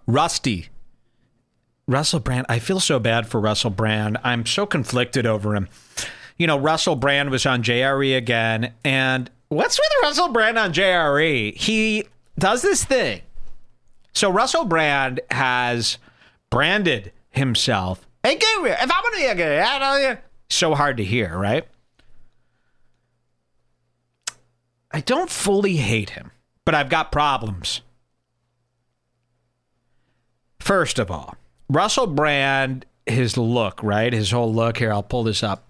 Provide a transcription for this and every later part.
Rusty. Russell Brand. I feel so bad for Russell Brand. I'm so conflicted over him. You know, Russell Brand was on JRE again. And what's with Russell Brand on JRE? He does this thing. So Russell Brand has branded himself. Hey, Gabriel, if I'm going to be a so hard to hear, right? I don't fully hate him, but I've got problems. First of all, Russell Brand, his look, right? His whole look here. I'll pull this up.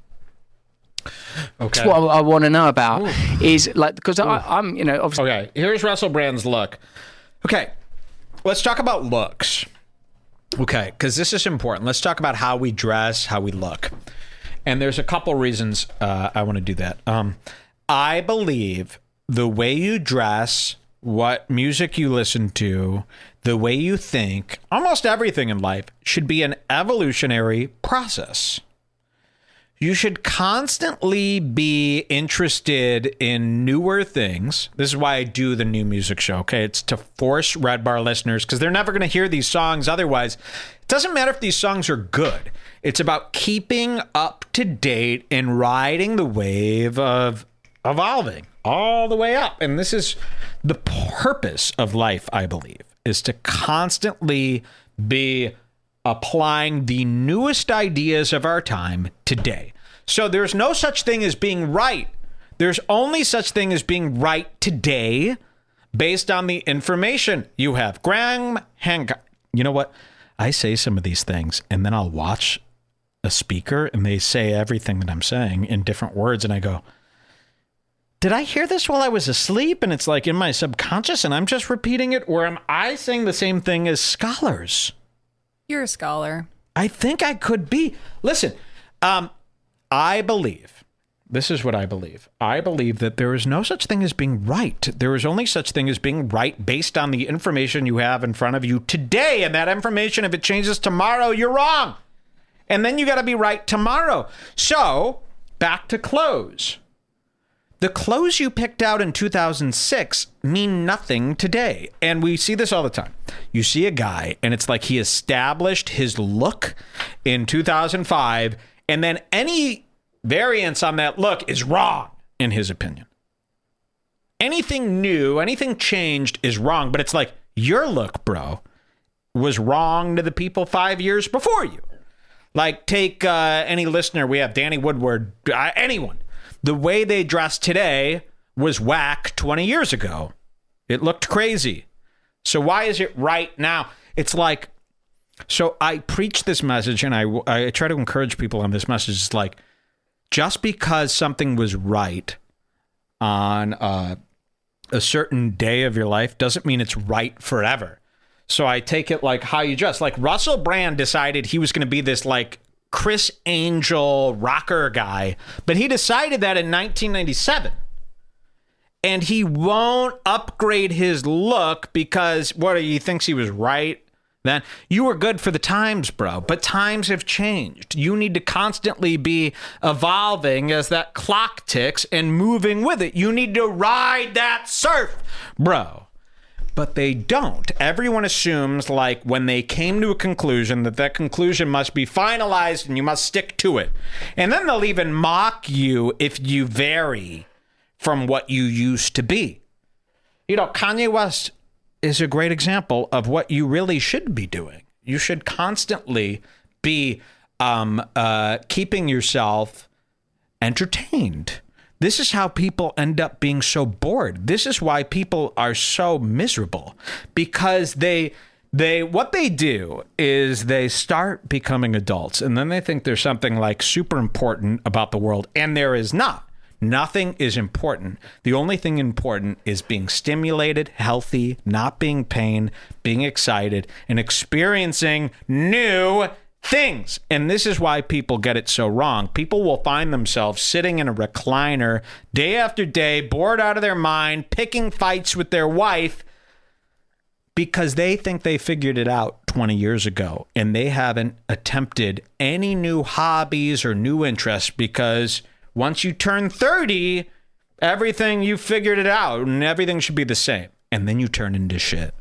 Okay. That's what I want to know about. Ooh. Is like, because I'm, you know, obviously. Okay, here's Russell Brand's look. Okay, let's talk about looks. Okay, because this is important. Let's talk about how we dress, how we look. And there's a couple reasons I want to do that. I believe the way you dress, what music you listen to, the way you think, almost everything in life should be an evolutionary process. You should constantly be interested in newer things. This is why I do the new music show, okay? It's to force Redbar listeners, because they're never going to hear these songs otherwise. It doesn't matter if these songs are good. It's about keeping up to date and riding the wave of evolving all the way up. And this is the purpose of life, I believe, is to constantly be applying the newest ideas of our time today. So there's no such thing as being right. There's only such thing as being right today based on the information you have. Graham Hancock. You know what? I say some of these things and then I'll watch a speaker and they say everything that I'm saying in different words. And I go, did I hear this while I was asleep? And it's like in my subconscious and I'm just repeating it. Or am I saying the same thing as scholars? You're a scholar. I think I could be. Listen, I believe, this is what I believe. I believe that there is no such thing as being right. There is only such thing as being right based on the information you have in front of you today. And that information, if it changes tomorrow, you're wrong. And then you got to be right tomorrow. So back to clothes. The clothes you picked out in 2006 mean nothing today. And we see this all the time. You see a guy and it's like he established his look in 2005 and then any variance on that look is wrong in his opinion. Anything new, anything changed is wrong, but it's like your look, bro, was wrong to the people 5 years before you. Like take any listener we have, Danny Woodward, anyone. The way they dress today was whack 20 years ago. It looked crazy. So why is it right now? It's like, so I preach this message and I try to encourage people on this message. It's like, just because something was right on a certain day of your life doesn't mean it's right forever. So I take it like how you dress. Like Russell Brand decided he was going to be this like Chris Angel rocker guy, but he decided that in 1997. And he won't upgrade his look because he thinks he was right then. You were good for the times, bro, but times have changed. You need to constantly be evolving as that clock ticks and moving with it. You need to ride that surf, bro. But they don't. Everyone assumes like when they came to a conclusion that conclusion must be finalized and you must stick to it. And then they'll even mock you if you vary from what you used to be. You know, Kanye West is a great example of what you really should be doing. You should constantly be keeping yourself entertained. This is how people end up being so bored. This is why people are so miserable, because what they do is they start becoming adults and then they think there's something like super important about the world, and there is not. Nothing is important. The only thing important is being stimulated, healthy, not being pain, being excited, and experiencing new things. And this is why people get it so wrong. People will find themselves sitting in a recliner day after day, bored out of their mind, picking fights with their wife because they think they figured it out 20 years ago and they haven't attempted any new hobbies or new interests, because once you turn 30, everything, you figured it out and everything should be the same. And then you turn into shit.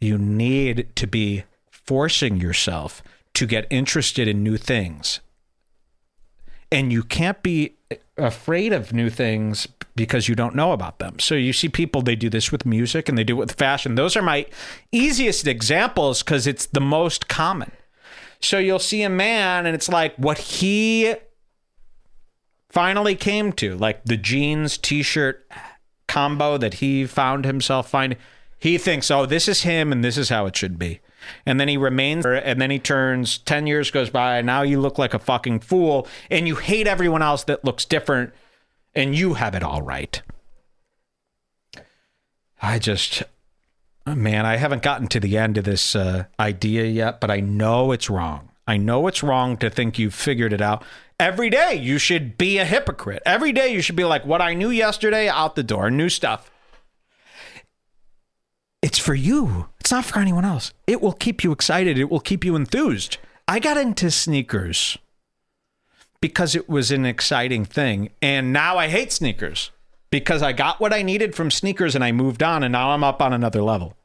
You need to be forcing yourself to get interested in new things. And you can't be afraid of new things because you don't know about them. So you see people, they do this with music and they do it with fashion. Those are my easiest examples because it's the most common. So you'll see a man and it's like what he finally came to, like the jeans t-shirt combo that he found himself finding. He thinks, oh, this is him and this is how it should be. And then he remains, and then he turns, 10 years goes by, and now you look like a fucking fool, and you hate everyone else that looks different, and you have it all right. Man, I haven't gotten to the end of this idea yet, but I know it's wrong. I know it's wrong to think you've figured it out. Every day you should be a hypocrite. Every day you should be like, what I knew yesterday, out the door, new stuff. It's for you. It's not for anyone else. It will keep you excited. It will keep you enthused. I got into sneakers because it was an exciting thing. And now I hate sneakers because I got what I needed from sneakers and I moved on and now I'm up on another level.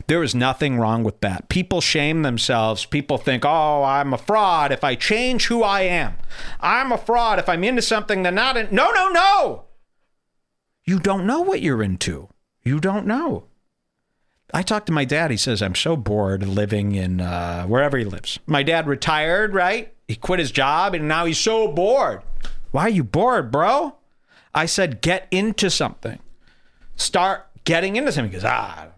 There is nothing wrong with that. People shame themselves. People think, oh, I'm a fraud if I change who I am. I'm a fraud if I'm into something that not in. No. You don't know what you're into. You don't know. I talked to my dad. He says, I'm so bored living in wherever he lives. My dad retired, right? He quit his job and now he's so bored. Why are you bored, bro? I said, get into something. Start getting into something. He goes,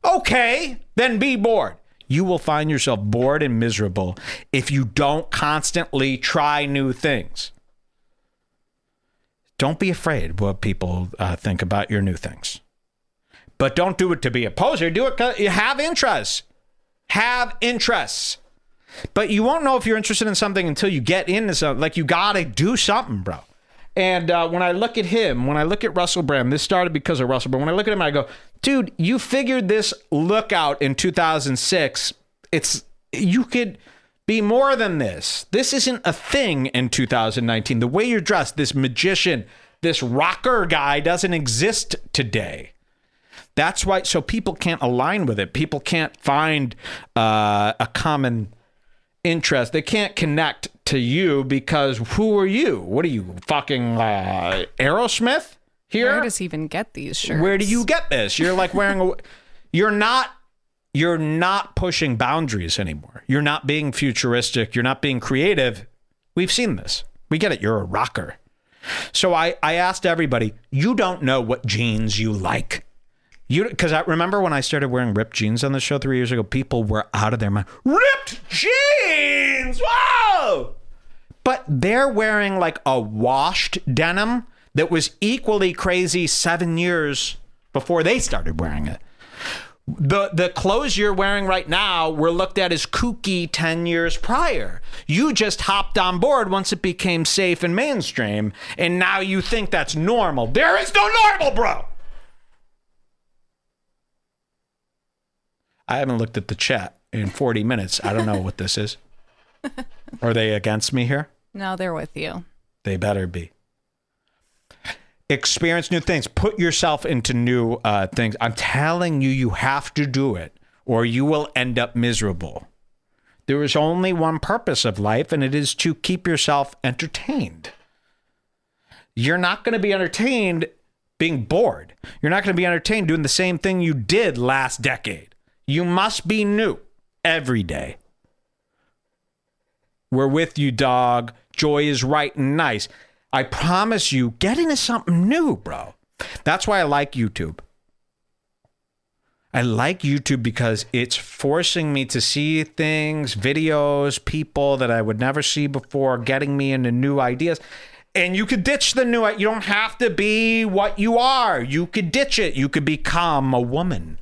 okay, then be bored. You will find yourself bored and miserable if you don't constantly try new things. Don't be afraid what people think about your new things. But don't do it to be a poser. Do it because you have interests. Have interests. But you won't know if you're interested in something until you get into something. Like, you got to do something, bro. And when I look at him, when I look at Russell Brand, this started because of Russell Brand. When I look at him, I go, dude, you figured this look out in 2006. You could be more than this. This isn't a thing in 2019. The way you're dressed, this magician, this rocker guy doesn't exist today. That's why, so people can't align with it. People can't find a common interest. They can't connect to you because who are you? What are you, fucking Aerosmith here? Where does he even get these shirts? Where do you get this? You're like wearing you're not pushing boundaries anymore. You're not being futuristic. You're not being creative. We've seen this. We get it. You're a rocker. So I asked everybody, you don't know what jeans you like. Because I remember when I started wearing ripped jeans on the show 3 years ago, people were out of their mind. Ripped jeans! Whoa! But they're wearing like a washed denim that was equally crazy 7 years before they started wearing it. The clothes you're wearing right now were looked at as kooky 10 years prior. You just hopped on board once it became safe and mainstream, and now you think that's normal. There is no normal, bro! I haven't looked at the chat in 40 minutes. I don't know what this is. Are they against me here? No, they're with you. They better be. Experience new things. Put yourself into new things. I'm telling you, you have to do it or you will end up miserable. There is only one purpose of life, and it is to keep yourself entertained. You're not going to be entertained being bored. You're not going to be entertained doing the same thing you did last decade. You must be new every day. We're with you, dog. Joy is right and nice. I promise you, get into something new, bro. That's why I like YouTube. I like YouTube because it's forcing me to see things, videos, people that I would never see before, getting me into new ideas. And you could ditch the new. You don't have to be what you are. You could ditch it. You could become a woman.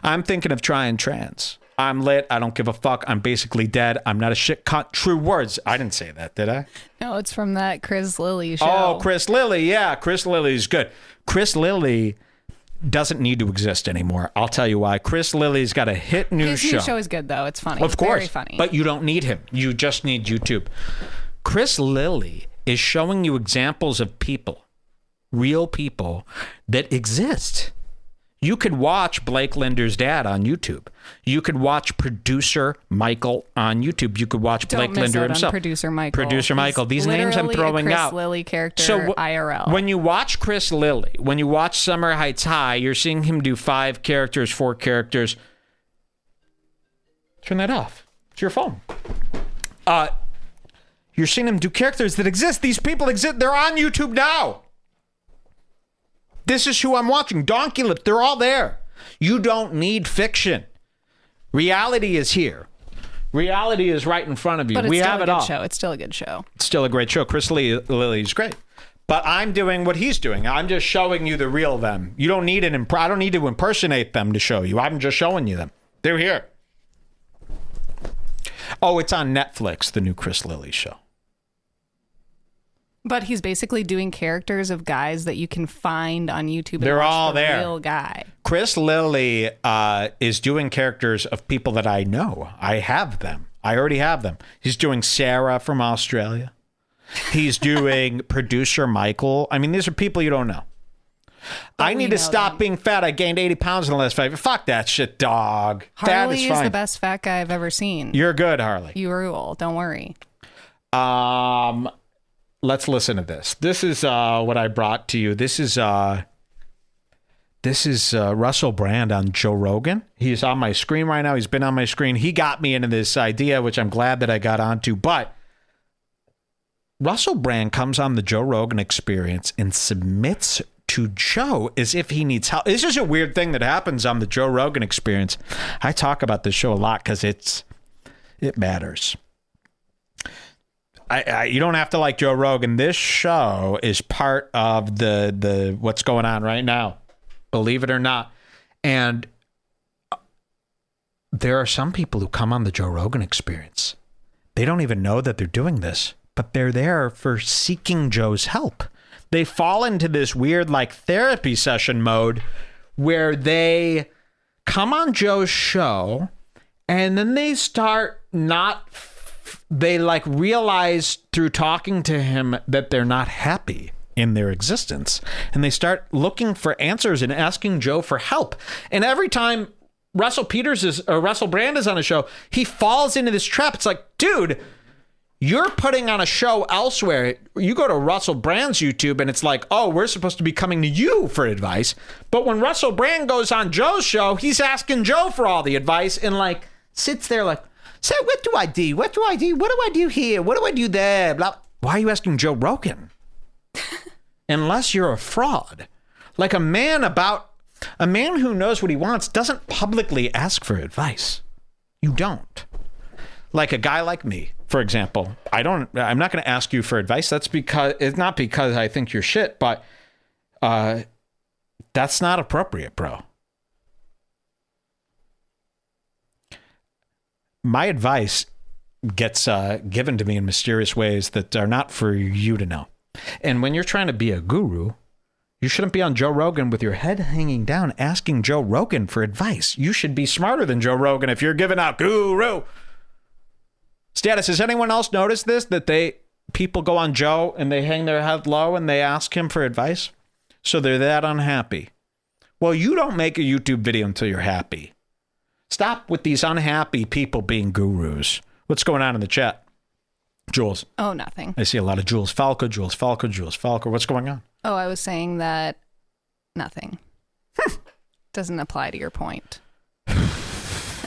I'm thinking of trying trans. I'm lit. I don't give a fuck. I'm basically dead. I'm not a shit cunt. True words. I didn't say that, did I? No, it's from that Chris Lilly show. Oh, Chris Lilly. Yeah, Chris Lilly's good. Chris Lilly doesn't need to exist anymore. I'll tell you why. Chris Lilly's got a hit new show. His new show is good, though. It's funny. Of course. Very funny. But you don't need him. You just need YouTube. Chris Lilly is showing you examples of people, real people that exist. You could watch Blake Linder's dad on YouTube. You could watch producer Michael on YouTube. You could watch Blake Linder himself. Producer Michael. Producer Michael. These names I'm throwing a Chris out. Lilly character. So IRL. when you watch Chris Lilly, when you watch Summer Heights High, you're seeing him do 5 characters, 4 characters. Turn that off. It's your phone. You're seeing him do characters that exist. These people exist. They're on YouTube now. This is who I'm watching. Donkey Lip. They're all there. You don't need fiction. Reality is here. Reality is right in front of you. But it's we still have a it good all. show. It's still a good show. It's still a great show. Chris Lilly's great. But I'm doing what he's doing. I'm just showing you the real them. You don't need I don't need to impersonate them to show you. I'm just showing you them. They're here. Oh, it's on Netflix, the new Chris Lilly show. But he's basically doing characters of guys that you can find on YouTube. And They're watch all the there. Real guy. Chris Lilly is doing characters of people that I know. I have them. I already have them. He's doing Sarah from Australia. He's doing producer Michael. I mean, these are people you don't know. I need to stop being fat. I gained 80 pounds in the last 5 years. Fuck that shit, dog. Fat Harley is is fine. the best fat guy I've ever seen. You're good, Harley. You rule. Don't worry. Let's listen to this. This is what I brought to you. This is Russell Brand on Joe Rogan. He's on my screen right now. He's been on my screen. He got me into this idea, which I'm glad that I got onto. But Russell Brand comes on the Joe Rogan Experience and submits to Joe as if he needs help. This is a weird thing that happens on the Joe Rogan Experience. I talk about this show a lot because it matters. You don't have to like Joe Rogan. This show is part of the what's going on right now, believe it or not. And there are some people who come on the Joe Rogan Experience. They don't even know that they're doing this, but they're there for seeking Joe's help. They fall into this weird like therapy session mode where they come on Joe's show and then they start they like realize through talking to him that they're not happy in their existence. And they start looking for answers and asking Joe for help. And every time Russell Brand is on a show, he falls into this trap. It's like, dude, you're putting on a show elsewhere. You go to Russell Brand's YouTube and it's like, oh, we're supposed to be coming to you for advice. But when Russell Brand goes on Joe's show, he's asking Joe for all the advice and like sits there like, so what do I do? What do I do? What do I do here? What do I do there? Blah. Why are you asking Joe Rogan? Unless you're a fraud. Like a man who knows what he wants doesn't publicly ask for advice. You don't. Like a guy like me, for example, I'm not going to ask you for advice. It's not because I think you're shit, but that's not appropriate, bro. My advice gets given to me in mysterious ways that are not for you to know. And when you're trying to be a guru, you shouldn't be on Joe Rogan with your head hanging down asking Joe Rogan for advice. You should be smarter than Joe Rogan if you're giving out guru status. Has anyone else noticed this? That people go on Joe and they hang their head low and they ask him for advice? So they're that unhappy. Well, you don't make a YouTube video until you're happy. Stop with these unhappy people being gurus. What's going on in the chat? Jules. Oh, nothing. I see a lot of Jules Falco. What's going on? Oh, I was saying that nothing. Doesn't apply to your point.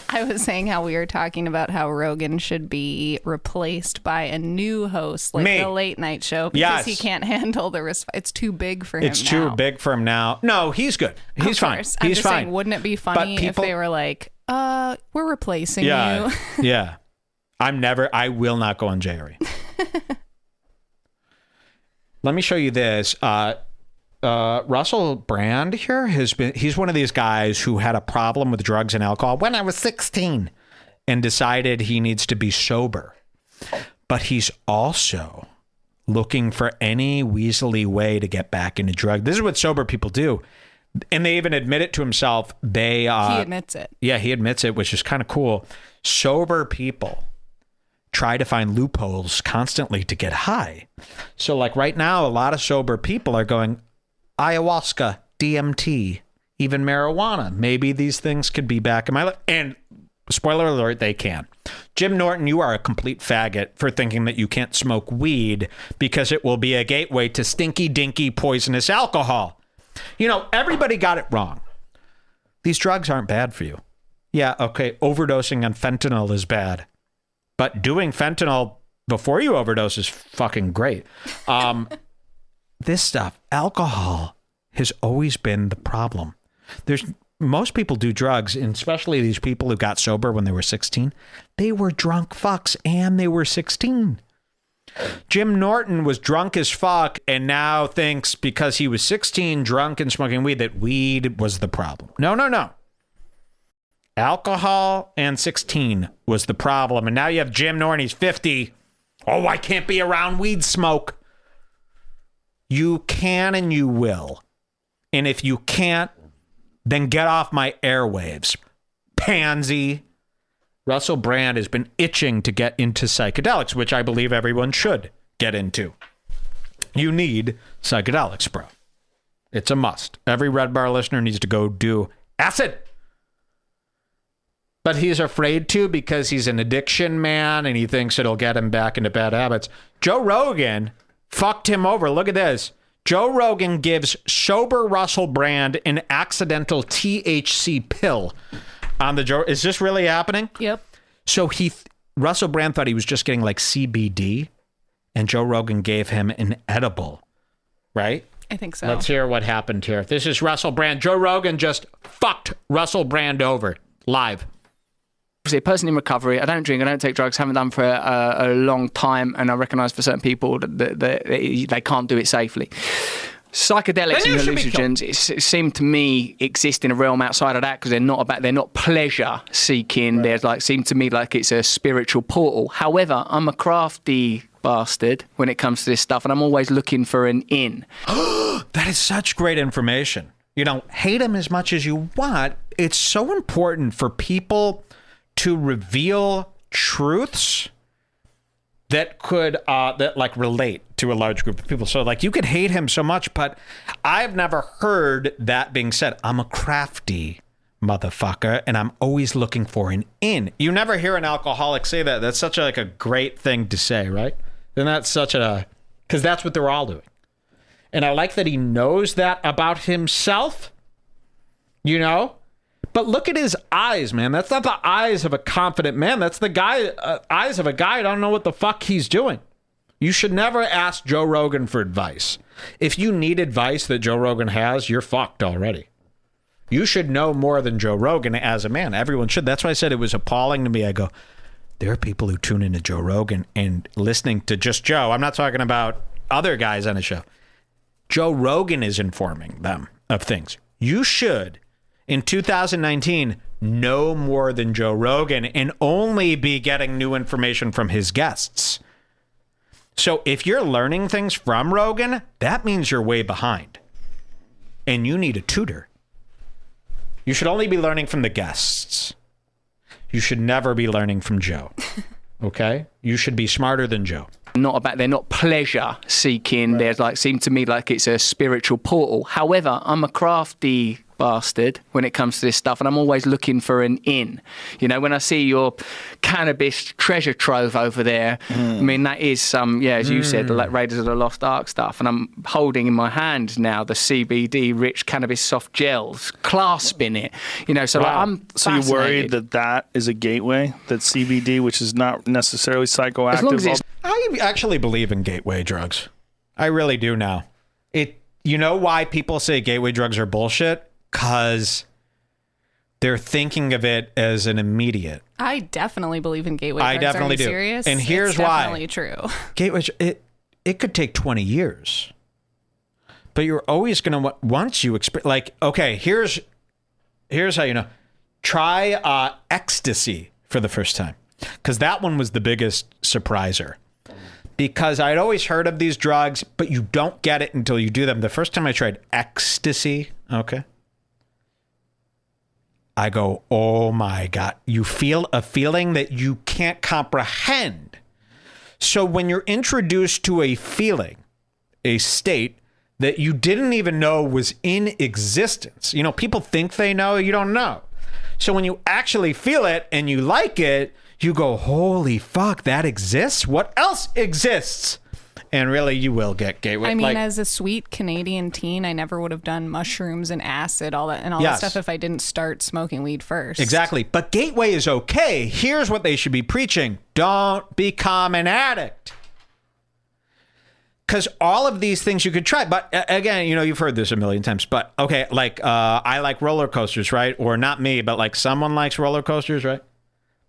I was saying how we were talking about how Rogan should be replaced by a new host, like the late night show, because he can't handle it's too big for him. It's too big for him now. No, he's good. He's fine. I'm He's just fine. saying, wouldn't it be funny if they were like, we're replacing you? Yeah. I will not go on Jerry. Let me show you this. Russell Brand here he's one of these guys who had a problem with drugs and alcohol when I was 16 and decided he needs to be sober. But he's also looking for any weaselly way to get back into drug. This is what sober people do. And they even admit it to himself. He admits it. Yeah, he admits it, which is kind of cool. Sober people try to find loopholes constantly to get high. So like right now, a lot of sober people are going ayahuasca, DMT, even marijuana. Maybe these things could be back in my life. And spoiler alert, they can. Jim Norton, you are a complete faggot for thinking that you can't smoke weed because it will be a gateway to stinky, dinky, poisonous alcohol. You know, everybody got it wrong. These drugs aren't bad for you. Yeah, okay, overdosing on fentanyl is bad. But doing fentanyl before you overdose is fucking great. This stuff, alcohol, has always been the problem. Most people do drugs, and especially these people who got sober when they were 16. They were drunk fucks and they were 16. Jim Norton was drunk as fuck and now thinks because he was 16, drunk and smoking weed, that weed was the problem. No. Alcohol and 16 was the problem. And now you have Jim Norton, he's 50. Oh, I can't be around weed smoke. You can and you will. And if you can't, then get off my airwaves. Pansy. Russell Brand has been itching to get into psychedelics, which I believe everyone should get into. You need psychedelics, bro. It's a must. Every Redbar listener needs to go do acid. But he's afraid to because he's an addiction man and he thinks it'll get him back into bad habits. Joe Rogan fucked him over. Look at this. Joe Rogan gives sober Russell Brand an accidental THC pill on the Joe. Is this really happening? Yep. So Russell Brand thought he was just getting like CBD, and Joe Rogan gave him an edible, right? I think so. Let's hear what happened here. This is Russell Brand. Joe Rogan just fucked Russell Brand over live. A person in recovery. I don't drink. I don't take drugs. Haven't done for a long time, and I recognise for certain people that they can't do it safely. Psychedelics and hallucinogens it seem to me exist in a realm outside of that because they're not pleasure seeking. Right. There's seem to me like it's a spiritual portal. However, I'm a crafty bastard when it comes to this stuff, and I'm always looking for an in. That is such great information. You know, hate them as much as you want. It's so important for people to reveal truths that could relate to a large group of people. So you could hate him so much, but I've never heard that being said. I'm a crafty motherfucker and I'm always looking for an in. You never hear an alcoholic say that. That's such a great thing to say, right? And that's because that's what they're all doing. And I like that he knows that about himself, you know? But look at his eyes, man. That's not the eyes of a confident man. That's the eyes of a guy who don't know what the fuck he's doing. You should never ask Joe Rogan for advice. If you need advice that Joe Rogan has, you're fucked already. You should know more than Joe Rogan as a man. Everyone should. That's why I said it was appalling to me. I go, there are people who tune into Joe Rogan and listening to just Joe. I'm not talking about other guys on the show. Joe Rogan is informing them of things. You should, in 2019, know more than Joe Rogan and only be getting new information from his guests. So if you're learning things from Rogan, that means you're way behind. And you need a tutor. You should only be learning from the guests. You should never be learning from Joe. Okay? You should be smarter than Joe. They're not pleasure seeking. Right. There's seem to me like it's a spiritual portal. However, I'm a crafty bastard when it comes to this stuff, and I'm always looking for an in. You know, when I see your cannabis treasure trove over there, I mean, that is some, as you said, the Raiders of the Lost Ark stuff, and I'm holding in my hand now the CBD rich cannabis soft gels, clasping it, you know, so wow. I'm So you're worried that is a gateway, that CBD, which is not necessarily psychoactive? As long as it's I actually believe in gateway drugs. I really do now. You know why people say gateway drugs are bullshit? Because they're thinking of it as an immediate. I definitely believe in gateway drugs. I definitely do. Serious? And here's it's why. Definitely true. Gateway, it could take 20 years. But you're always going to, once you experience, okay, here's how you know. Try ecstasy for the first time. Because that one was the biggest surpriser. Because I'd always heard of these drugs, but you don't get it until you do them. The first time I tried ecstasy, okay, I go, oh my God. You feel a feeling that you can't comprehend. So when you're introduced to a feeling, a state that you didn't even know was in existence. You know, people think they know, you don't know. So when you actually feel it and you like it, you go, holy fuck, that exists? What else exists? And really, you will get gateway. I mean, as a sweet Canadian teen, I never would have done mushrooms and acid, all that stuff if I didn't start smoking weed first. Exactly. But gateway is okay. Here's what they should be preaching. Don't become an addict. Because all of these things you could try. But again, you know, you've heard this a million times. But okay, like I like roller coasters, right? Or not me, but like someone likes roller coasters, right?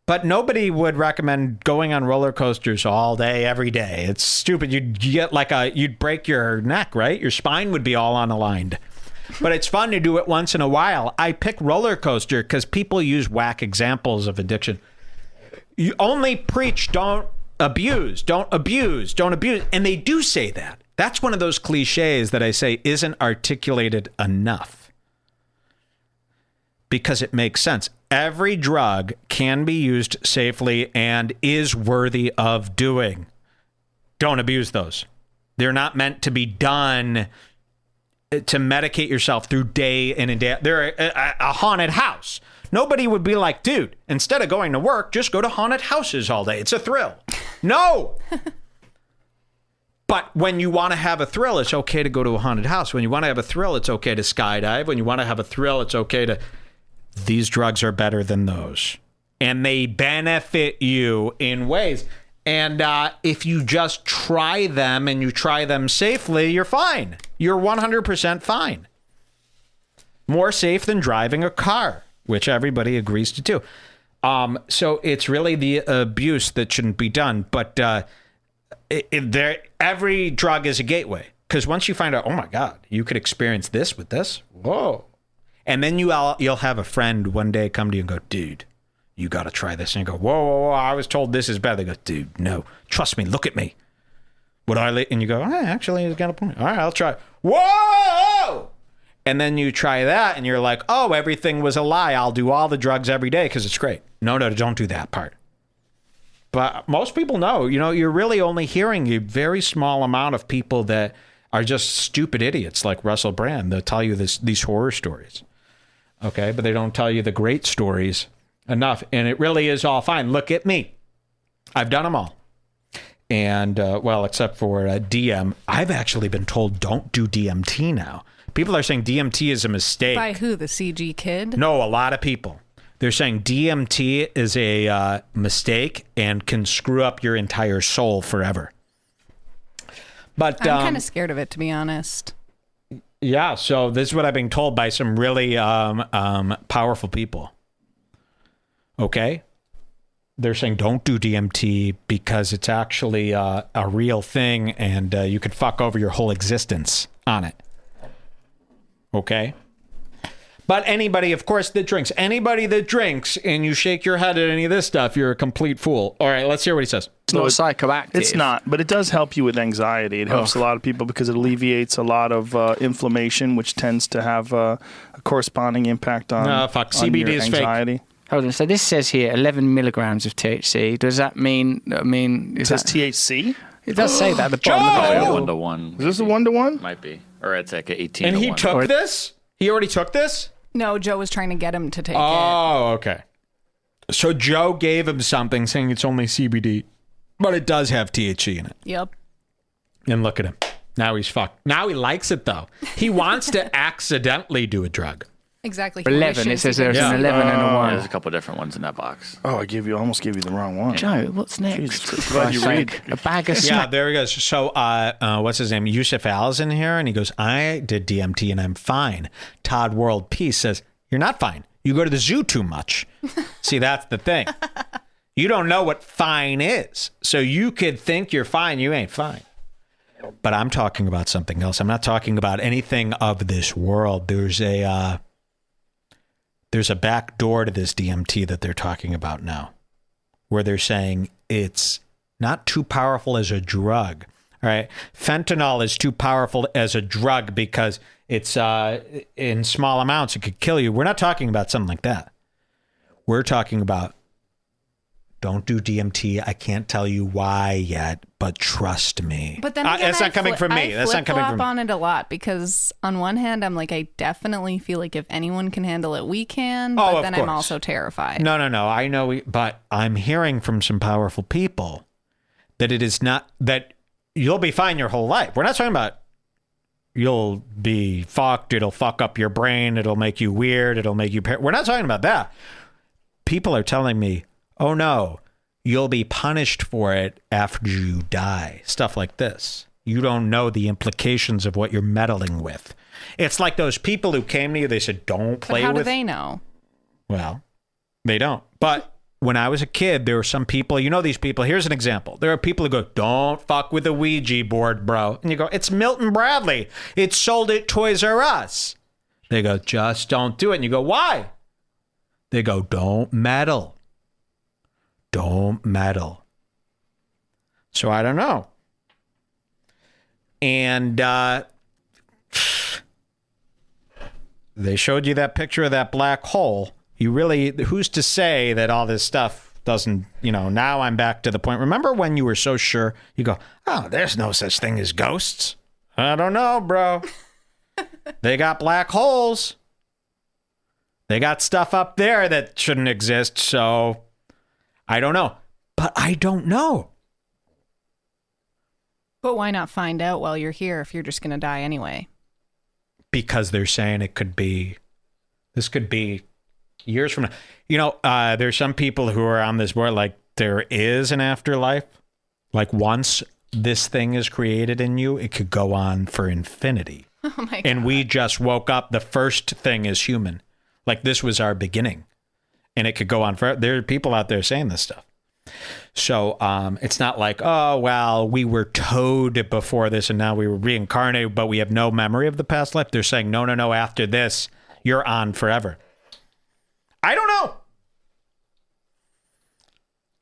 But nobody would recommend going on roller coasters all day, every day. It's stupid. You'd get you'd break your neck, right? Your spine would be all unaligned. But it's fun to do it once in a while. I pick roller coaster because people use whack examples of addiction. You only preach, don't abuse, don't abuse, don't abuse. And they do say that. That's one of those cliches that I say isn't articulated enough. Because it makes sense. Every drug can be used safely and is worthy of doing. Don't abuse those. They're not meant to be done to medicate yourself through day in and day out. They're a haunted house. Nobody would be like, dude, instead of going to work, just go to haunted houses all day. It's a thrill. No. But when you want to have a thrill, it's okay to go to a haunted house. When you want to have a thrill, it's okay to skydive. When you want to have a thrill, it's okay to... These drugs are better than those. And they benefit you in ways. And if you just try them and you try them safely, you're fine. You're 100% fine. More safe than driving a car, which everybody agrees to do. So it's really the abuse that shouldn't be done. But every drug is a gateway. Because once you find out, oh my God, you could experience this with this. Whoa. And then you'll have a friend one day come to you and go, dude, you got to try this. And you go, whoa, I was told this is better. They go, dude, no, trust me, look at me. And you go, actually, he's got a point. All right, I'll try. Whoa! And then you try that and you're like, oh, everything was a lie. I'll do all the drugs every day because it's great. No, don't do that part. But most people know, you're really only hearing a very small amount of people that are just stupid idiots like Russell Brand. They'll tell you these horror stories. Okay, but they don't tell you the great stories enough. And it really is all fine. Look at me. I've done them all. And, except for DM. I've actually been told don't do DMT now. People are saying DMT is a mistake. By who? The CG kid? No, a lot of people. They're saying DMT is a mistake and can screw up your entire soul forever. But I'm kind of scared of it, to be honest. Yeah, so this is what I've been told by some really powerful people. Okay? They're saying don't do DMT because it's actually a real thing and you could fuck over your whole existence on it. Okay? But anybody, of course, that drinks and you shake your head at any of this stuff, you're a complete fool. All right, let's hear what he says. It's not psychoactive. It's not, but it does help you with anxiety. It helps a lot of people because it alleviates a lot of inflammation, which tends to have a corresponding impact on, CBD your is anxiety. fake. Hold on. So this says here 11 milligrams of THC. Does that mean? It says THC. It does say that at the bottom. Probably a 1-1. Is this a 1-to-1? Might be, or it's like an 18. And he took this? He already took this? No, Joe was trying to get him to take it. Oh, okay. So Joe gave him something saying it's only CBD, but it does have THC in it. Yep. And look at him. Now he's fucked. Now he likes it, though. He wants to accidentally do a drug. Exactly. 11. It says there's an 11 and a 1. There's a couple different ones in that box. Oh, I almost gave you the wrong one. Joe, what's next? Jesus, glad you read. A bag of Yeah, snacks. there he goes. So, what's his name? Yusuf Al's in here, and he goes, I did DMT and I'm fine. Todd World Peace says, you're not fine. You go to the zoo too much. See, that's the thing. You don't know what fine is. So you could think you're fine. You ain't fine. But I'm talking about something else. I'm not talking about anything of this world. There's a back door to this DMT that they're talking about now, where they're saying it's not too powerful as a drug. All right. Fentanyl is too powerful as a drug because it's in small amounts. It could kill you. We're not talking about something like that. We're talking about Don't do DMT. I can't tell you why yet, but trust me. But then again, that's not coming from me. That's not coming from me. I flip-flop on it a lot because on one hand, I'm like, I definitely feel like if anyone can handle it, we can. But then I'm also terrified. No. I know, but I'm hearing from some powerful people that it is not, that you'll be fine your whole life. We're not talking about you'll be fucked. It'll fuck up your brain. It'll make you weird. It'll make you... We're not talking about that. People are telling me, oh no, you'll be punished for it after you die. Stuff like this. You don't know the implications of what you're meddling with. It's like those people who came to you, they said, don't play with... How do they know? Well, they don't. But when I was a kid, there were some people, you know these people, here's an example. There are people who go, don't fuck with the Ouija board, bro. And you go, it's Milton Bradley. It's sold at Toys R Us. They go, just don't do it. And you go, why? They go, don't meddle. Don't meddle. So I don't know. And they showed you that picture of that black hole. You really, who's to say that all this stuff doesn't, now I'm back to the point. Remember when you were so sure, you go, oh, there's no such thing as ghosts. I don't know, bro. They got black holes. They got stuff up there that shouldn't exist, so I don't know. But I don't know. But why not find out while you're here if you're just going to die anyway? Because they're saying this could be years from now. There's some people who are on this board, like there is an afterlife. Like once this thing is created in you, it could go on for infinity. Oh my God. And we just woke up. The first thing is human. Like this was our beginning. And it could go on forever. There are people out there saying this stuff. So it's not like, oh, well, we were towed before this and now we were reincarnated, but we have no memory of the past life. They're saying, no, after this, you're on forever. I don't know.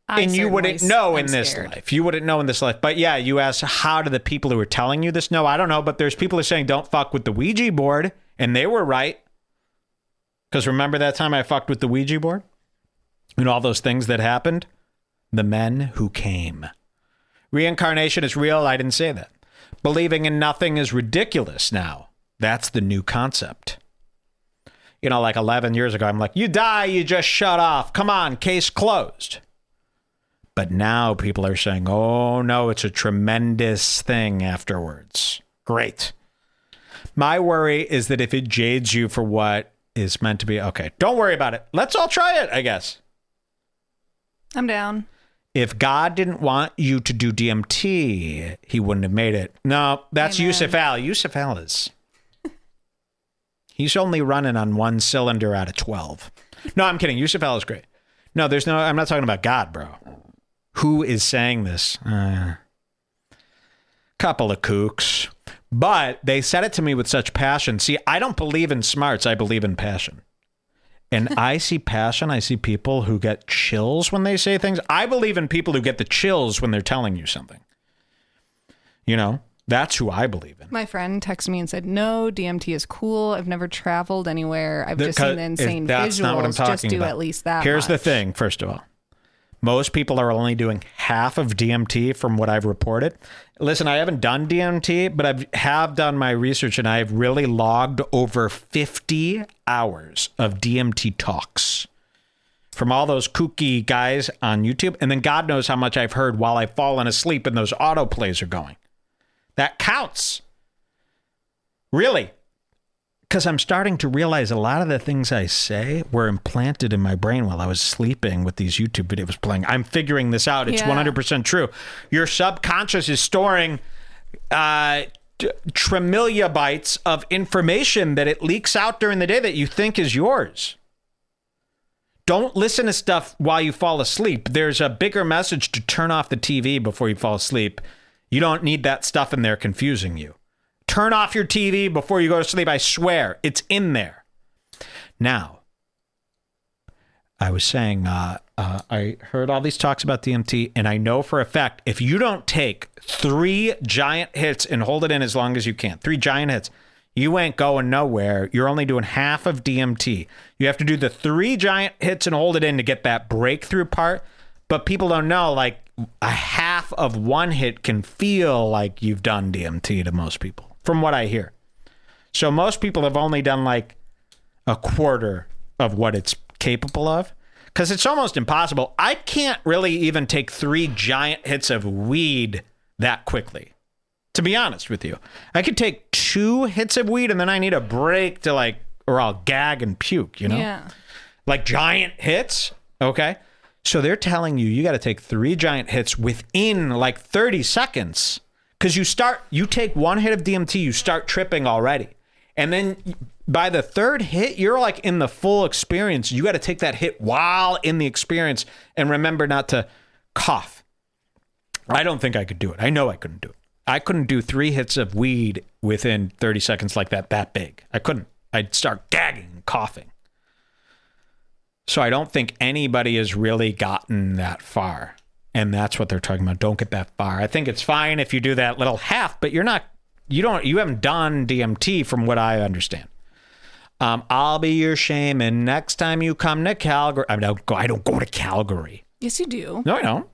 And you wouldn't know in this life. You wouldn't know in this life. But yeah, you ask, how do the people who are telling you this know? I don't know, but there's people who are saying, don't fuck with the Ouija board. And they were right. Because remember that time I fucked with the Ouija board? And all those things that happened? The men who came. Reincarnation is real. I didn't say that. Believing in nothing is ridiculous now. That's the new concept. Like 11 years ago, I'm like, you die, you just shut off. Come on, case closed. But now people are saying, oh, no, it's a tremendous thing afterwards. Great. My worry is that if it jades you for what is meant to be, okay, don't worry about it. Let's all try it, I guess. I'm down. If God didn't want you to do DMT, he wouldn't have made it. No, that's Yusuf Al. Yusuf Al is... He's only running on one cylinder out of 12. No, I'm kidding. Yusuf Al is great. No, I'm not talking about God, bro. Who is saying this? Couple of kooks. But they said it to me with such passion. See, I don't believe in smarts. I believe in passion. And I see passion. I see people who get chills when they say things. I believe in people who get the chills when they're telling you something. That's who I believe in. My friend texted me and said, no, DMT is cool. I've never traveled anywhere. I've just seen the insane that's visuals. Not what I'm talking just do about. At least that Here's much. the thing, first of all. Most people are only doing half of DMT from what I've reported. Listen, I haven't done DMT, but I have done my research and I've really logged over 50 hours of DMT talks from all those kooky guys on YouTube. And then God knows how much I've heard while I've fallen asleep and those autoplays are going. That counts. Really. Because I'm starting to realize a lot of the things I say were implanted in my brain while I was sleeping with these YouTube videos playing. I'm figuring this out. It's 100% true. Your subconscious is storing trimillibytes of information that it leaks out during the day that you think is yours. Don't listen to stuff while you fall asleep. There's a bigger message to turn off the TV before you fall asleep. You don't need that stuff in there confusing you. Turn off your TV before you go to sleep. I swear, it's in there. Now, I was saying, I heard all these talks about DMT, and I know for a fact, if you don't take 3 giant hits and hold it in as long as you can, 3 giant hits, you ain't going nowhere. You're only doing half of DMT. You have to do the 3 giant hits and hold it in to get that breakthrough part. But people don't know, like, a half of one hit can feel like you've done DMT to most people, from what I hear. So most people have only done like a quarter of what it's capable of, because it's almost impossible. I can't really even take 3 giant hits of weed that quickly, to be honest with you. I could take 2 hits of weed and then I need a break to like, or I'll gag and puke, you know? Yeah. Like giant hits, okay? So they're telling you got to take 3 giant hits within like 30 seconds. Because you take 1 hit of DMT, you start tripping already. And then by the 3rd hit, you're like in the full experience. You got to take that hit while in the experience and remember not to cough. I don't think I could do it. I know I couldn't do it. I couldn't do 3 hits of weed within 30 seconds like that big. I couldn't. I'd start gagging and coughing. So I don't think anybody has really gotten that far. And that's what they're talking about. Don't get that far. I think it's fine if you do that little half, but you haven't done DMT from what I understand. I'll be your shaman next time you come to Calgary. I don't go to Calgary. Yes, you do. No, I don't.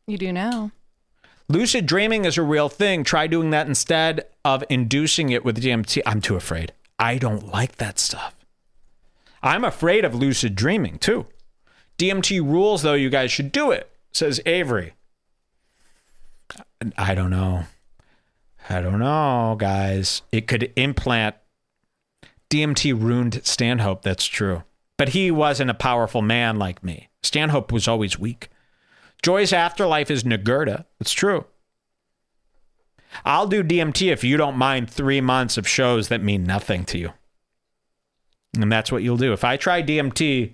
You do now. Lucid dreaming is a real thing. Try doing that instead of inducing it with DMT. I'm too afraid. I don't like that stuff. I'm afraid of lucid dreaming too. DMT rules though, you guys should do it, says Avery. I don't know, guys. It could implant. DMT ruined Stanhope, that's true. But he wasn't a powerful man like me. Stanhope was always weak. Joy's afterlife is Nagurta. It's true. I'll do DMT if you don't mind 3 months of shows that mean nothing to you. And that's what you'll do. If I try DMT,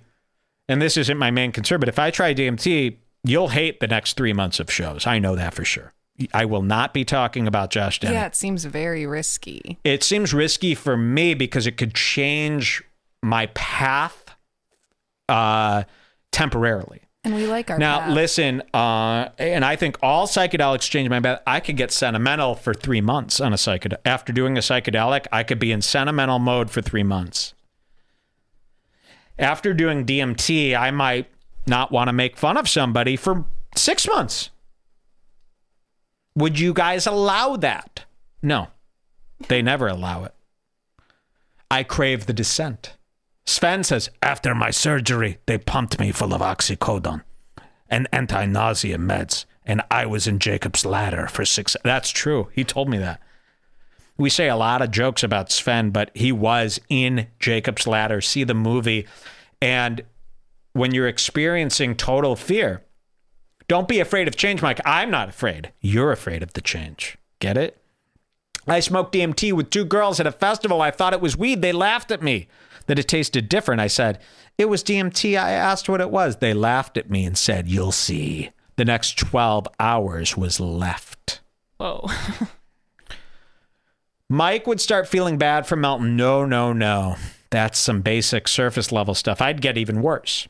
and this isn't my main concern, but if I try DMT, you'll hate the next 3 months of shows. I know that for sure. I will not be talking about Josh Dennett. Yeah, it seems very risky. It seems risky for me because it could change my path temporarily. And we like our Now, path. listen, and I think all psychedelics change my path. I could get sentimental for 3 months on a psychedelic. After doing a psychedelic, I could be in sentimental mode for 3 months. After doing DMT, I might not want to make fun of somebody for 6 months. Would you guys allow that? No, they never allow it. I crave the descent. Sven says, after my surgery, they pumped me full of oxycodone and anti-nausea meds, and I was in Jacob's Ladder for 6. That's true. He told me that. We say a lot of jokes about Sven, but he was in Jacob's Ladder. See the movie. And when you're experiencing total fear, don't be afraid of change, Mike. I'm not afraid. You're afraid of the change. Get it? I smoked DMT with 2 girls at a festival. I thought it was weed. They laughed at me that it tasted different. I said, it was DMT. I asked what it was. They laughed at me and said, you'll see. The next 12 hours was left. Whoa. Mike would start feeling bad for Melton. No. That's some basic surface level stuff. I'd get even worse.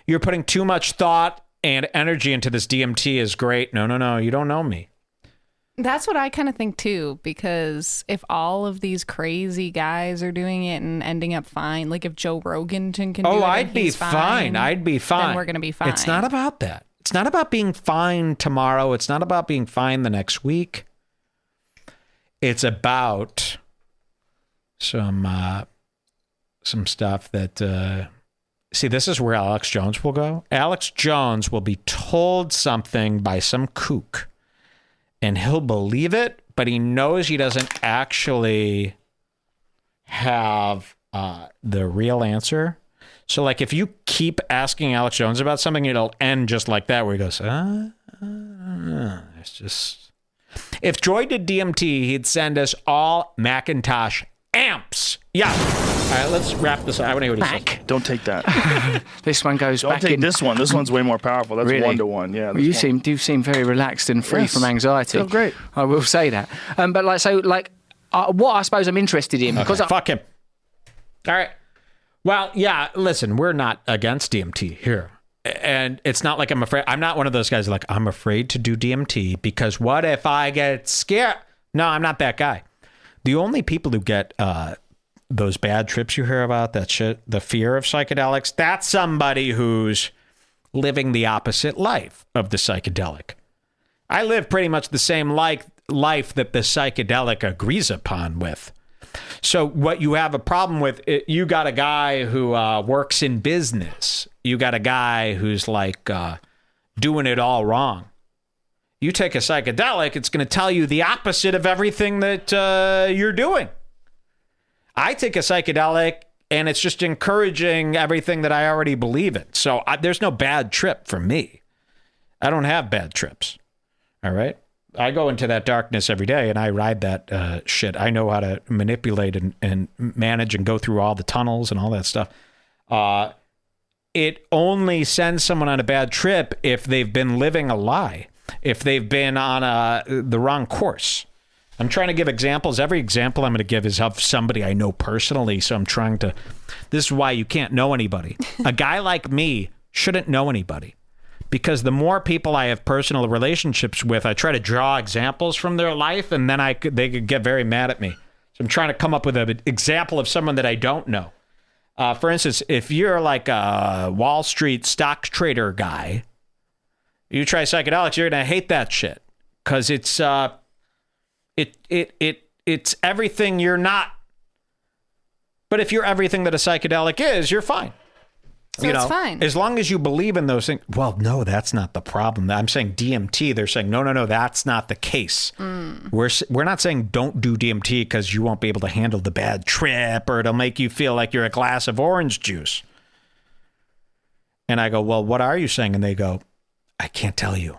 You're putting too much thought and energy into this. DMT is great. No. You don't know me. That's what I kind of think too, because if all of these crazy guys are doing it and ending up fine, like if Joe Rogan can do it, I'd be fine. I'd be fine. Then we're going to be fine. It's not about that. It's not about being fine tomorrow. It's not about being fine the next week. It's about some stuff that, see, this is where Alex Jones will go. Alex Jones will be told something by some kook, and he'll believe it, but he knows he doesn't actually have the real answer. So, like, if you keep asking Alex Jones about something, it'll end just like that, where he goes, it's just... If Joy did DMT, he'd send us all Macintosh amps. Yeah. All right, let's wrap this up. I want to hear what he says. Don't take that. This one goes Don't back take in. this one. This one's way more powerful. That's Really? 1-to-1. Yeah. Well, you do seem very relaxed and free Yes. from anxiety. Feel great. I will say that. But what I suppose I'm interested in, because Fuck him. All right. Well, yeah, listen, we're not against DMT here. And it's not like I'm afraid. I'm not one of those guys like, I'm afraid to do DMT because what if I get scared? No, I'm not that guy. The only people who get those bad trips you hear about, that shit, the fear of psychedelics, that's somebody who's living the opposite life of the psychedelic. I live pretty much the same life that the psychedelic agrees upon with. So what you have a problem with, you got a guy who works in business. You got a guy who's like doing it all wrong. You take a psychedelic, it's going to tell you the opposite of everything that you're doing. I take a psychedelic, and it's just encouraging everything that I already believe in. So there's no bad trip for me. I don't have bad trips. All right? I go into that darkness every day, and I ride that shit. I know how to manipulate and manage and go through all the tunnels and all that stuff. It only sends someone on a bad trip if they've been living a lie, if they've been on the wrong course. I'm trying to give examples. Every example I'm going to give is of somebody I know personally, so I'm trying to... This is why you can't know anybody. A guy like me shouldn't know anybody, because the more people I have personal relationships with, I try to draw examples from their life, and then they could get very mad at me. So I'm trying to come up with an example of someone that I don't know. For instance, if you're like a Wall Street stock trader guy, you try psychedelics, you're going to hate that shit, because it's everything you're not. But if you're everything that a psychedelic is, you're fine. So it's fine. As long as you believe in those things. Well, no, that's not the problem. I'm saying DMT. They're saying, no, that's not the case. We're not saying don't do DMT because you won't be able to handle the bad trip or it'll make you feel like you're a glass of orange juice. And I go, well, what are you saying? And they go, I can't tell you.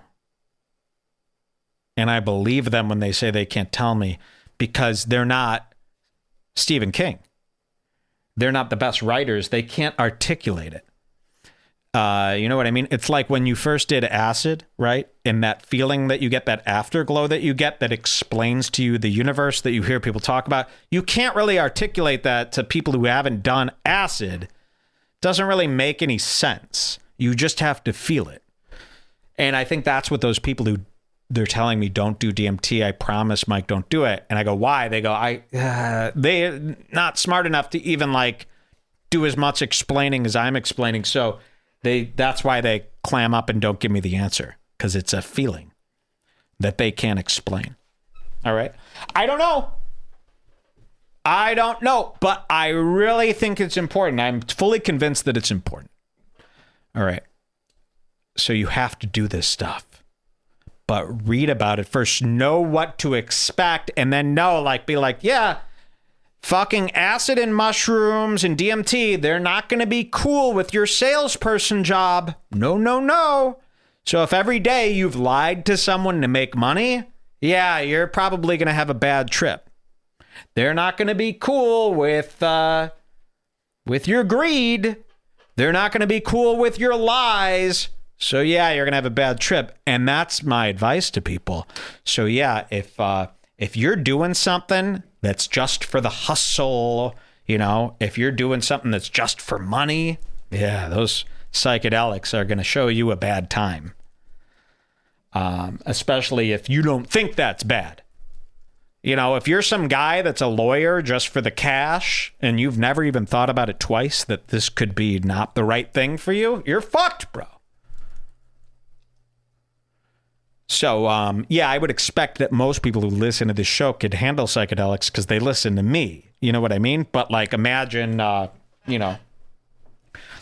And I believe them when they say they can't tell me, because they're not Stephen King. They're not the best writers. They can't articulate it. You know what I mean? It's like when you first did acid, right? And that feeling that you get, that afterglow that you get that explains to you the universe that you hear people talk about. You can't really articulate that to people who haven't done acid. It doesn't really make any sense. You just have to feel it. And I think that's what those people who they're telling me don't do DMT. I promise, Mike, don't do it. And I go, why? They go, they're not smart enough to even like do as much explaining as I'm explaining. So that's why they clam up and don't give me the answer, because it's a feeling that they can't explain. All right. I don't know, but I really think it's important. I'm fully convinced that it's important. All right. So you have to do this stuff. But read about it first, know what to expect, and then be like, yeah, fucking acid and mushrooms and DMT, they're not going to be cool with your salesperson job. No. So if every day you've lied to someone to make money, yeah, you're probably going to have a bad trip. They're not going to be cool with your greed. They're not going to be cool with your lies. So, yeah, you're going to have a bad trip. And that's my advice to people. So, yeah, if you're doing something that's just for the hustle, if you're doing something that's just for money, yeah, those psychedelics are going to show you a bad time. Especially if you don't think that's bad. If you're some guy that's a lawyer just for the cash and you've never even thought about it twice that this could be not the right thing for you, you're fucked, bro. So, I would expect that most people who listen to this show could handle psychedelics because they listen to me. You know what I mean? But, imagine,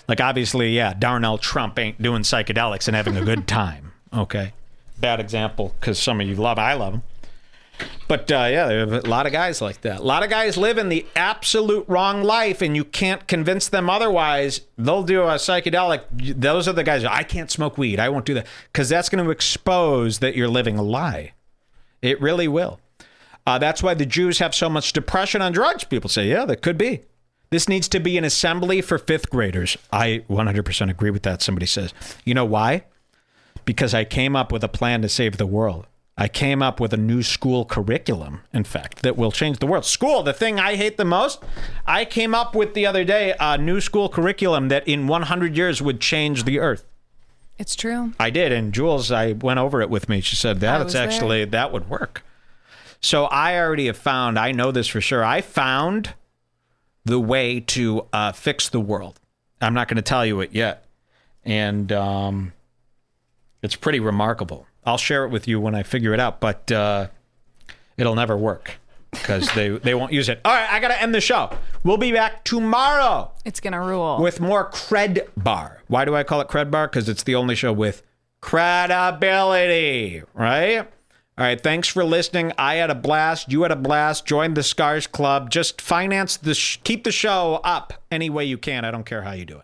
obviously, Darnell Trump ain't doing psychedelics and having a good time. Okay? Bad example because some of you I love him. But, there are a lot of guys like that. A lot of guys live in the absolute wrong life, and you can't convince them otherwise. They'll do a psychedelic. Those are the guys, I can't smoke weed. I won't do that. Because that's going to expose that you're living a lie. It really will. That's why the Jews have so much depression on drugs. People say, yeah, that could be. This needs to be an assembly for fifth graders. I 100% agree with that, somebody says. You know why? Because I came up with a plan to save the world. I came up with a new school curriculum, in fact, that will change the world. School, the thing I hate the most, I came up with the other day a new school curriculum that in 100 years would change the earth. It's true. I did, and Jules, I went over it with me. She said, that would work. So I already have found, I know this for sure, I found the way to fix the world. I'm not going to tell you it yet. And it's pretty remarkable. I'll share it with you when I figure it out, but it'll never work because they won't use it. All right, I got to end the show. We'll be back tomorrow. It's going to rule. With more Redbar. Why do I call it Redbar? Because it's the only show with credibility, right? All right, thanks for listening. I had a blast. You had a blast. Join the Scars Club. Just finance keep the show up any way you can. I don't care how you do it.